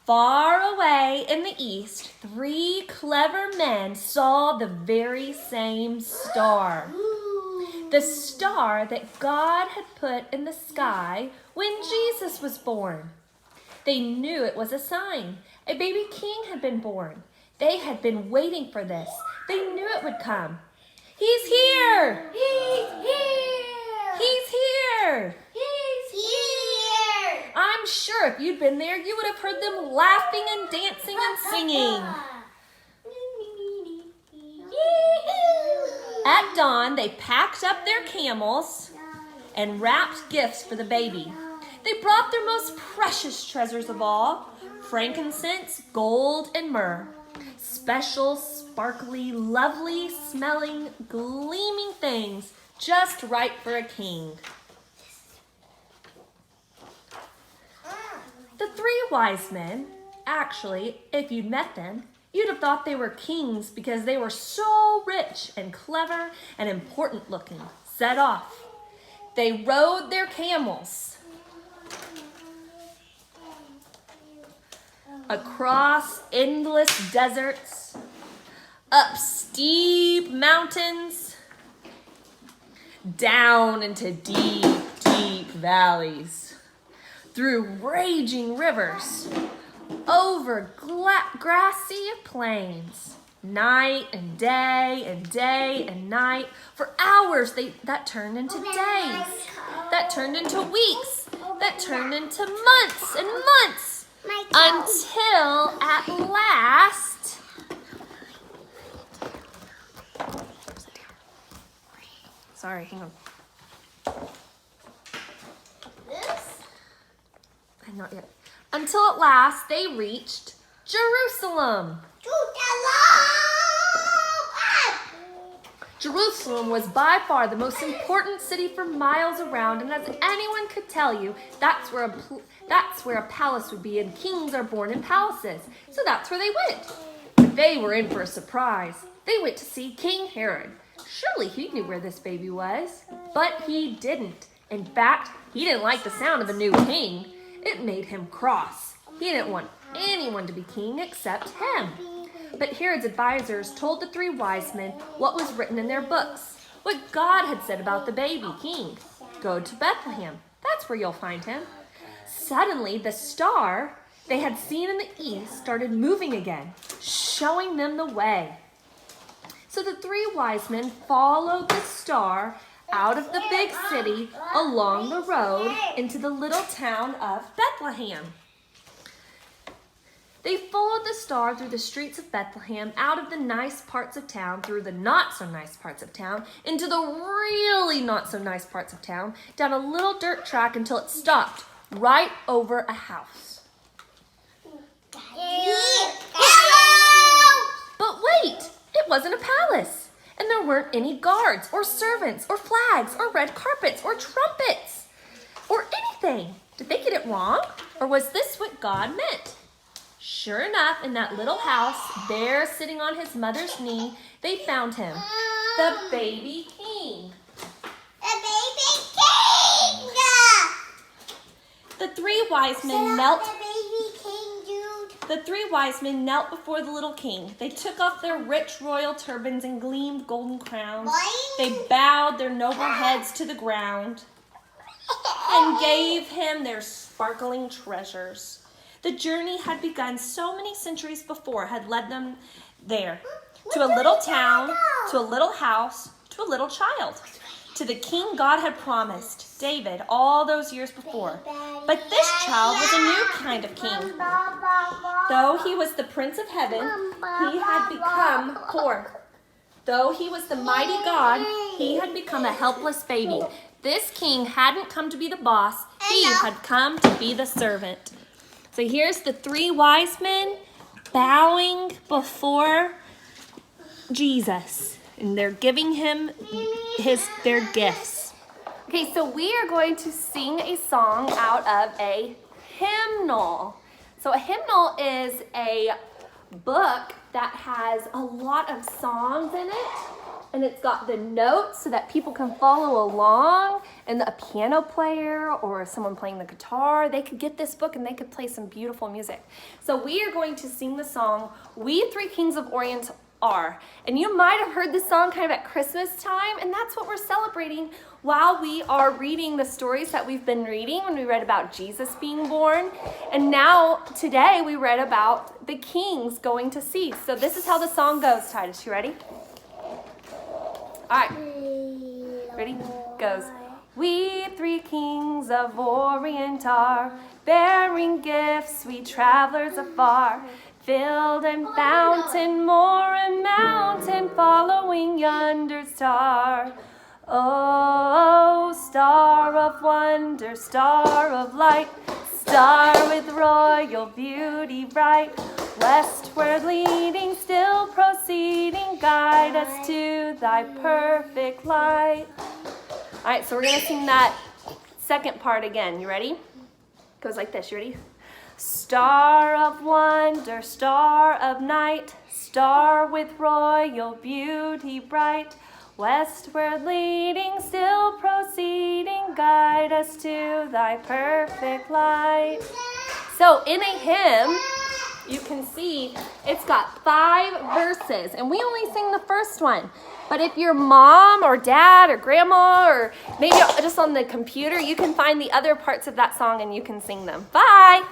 Far away in the east, 3 clever men saw the very same star. The star that God had put in the sky when Jesus was born. They knew it was a sign. A baby king had been born. They had been waiting for this. They knew it would come. He's here! He's here! He's here! He's here! I'm sure if you'd been there, you would have heard them laughing and dancing and singing. At dawn, they packed up their camels and wrapped gifts for the baby. They brought their most precious treasures of all, frankincense, gold, and myrrh. Special, sparkly, lovely, smelling, gleaming things just right for a king. The 3 wise men, actually, if you'd met them, you'd have thought they were kings because they were so rich and clever and important looking, set off. They rode their camels across endless deserts, up steep mountains, down into deep, deep valleys, through raging rivers, over grassy plains, night and day and day and night. For hours that turned into days, that turned into weeks, that turned into months and months, until at last sorry, hang on. Not yet. Until at last they reached Jerusalem. Jerusalem was by far the most important city for miles around, and as anyone could tell you, that's where a palace would be, and kings are born in palaces. So that's where they went. But they were in for a surprise. They went to see King Herod. Surely he knew where this baby was, but he didn't. In fact, he didn't like the sound of a new king. It made him cross. He didn't want anyone to be king except him. But Herod's advisors told the 3 wise men what was written in their books, what God had said about the baby king. Go to Bethlehem. That's where you'll find him. Suddenly, the star they had seen in the east started moving again, showing them the way. So the 3 wise men followed the star out of the big city along the road into the little town of Bethlehem. They followed the star through the streets of Bethlehem, out of the nice parts of town, through the not so nice parts of town, into the really not so nice parts of town, down a little dirt track until it stopped right over a house. But wait, it wasn't a palace. And there weren't any guards or servants or flags or red carpets or trumpets or anything. Did they get it wrong? Or was this what God meant? Sure enough, in that little house, there sitting on his mother's knee, they found him, the baby king. The baby king! The 3 wise men knelt. The baby king, dude. The 3 wise men knelt before the little king. They took off their rich royal turbans and gleamed golden crowns. They bowed their noble heads to the ground and gave him their sparkling treasures. The journey had begun so many centuries before, had led them there, to a little town, to a little house, to a little child, to the king God had promised, David, all those years before. But this child was a new kind of king. Though he was the Prince of Heaven, he had become poor. Though he was the mighty God, he had become a helpless baby. This king hadn't come to be the boss, he had come to be the servant. So here's the 3 wise men bowing before Jesus, and they're giving him their gifts. Okay, so we are going to sing a song out of a hymnal. So a hymnal is a book that has a lot of songs in it and it's got the notes so that people can follow along, and a piano player or someone playing the guitar, they could get this book and they could play some beautiful music. So we are going to sing the song, We Three Kings of Orient Are. And you might have heard this song kind of at Christmas time, and that's what we're celebrating while we are reading the stories that we've been reading when we read about Jesus being born. And now, today, we read about the kings going to sea. So this is how the song goes, Titus. You ready? All right. Ready? Goes. We three kings of Orient are, bearing gifts, sweet travelers afar. Filled and fountain, moor and mountain, following yonder star. Oh, star of wonder, star of light, star with royal beauty bright. Westward leading, still proceeding, guide us to thy perfect light. All right, so we're going to sing that second part again. You ready? Goes like this. You ready? Star of wonder, star of night, star with royal beauty bright. Westward leading, still proceeding, guide us to thy perfect light. So in a hymn, you can see it's got 5 verses, and we only sing the first one. But if your mom or dad or grandma or maybe just on the computer, you can find the other parts of that song and you can sing them. Bye!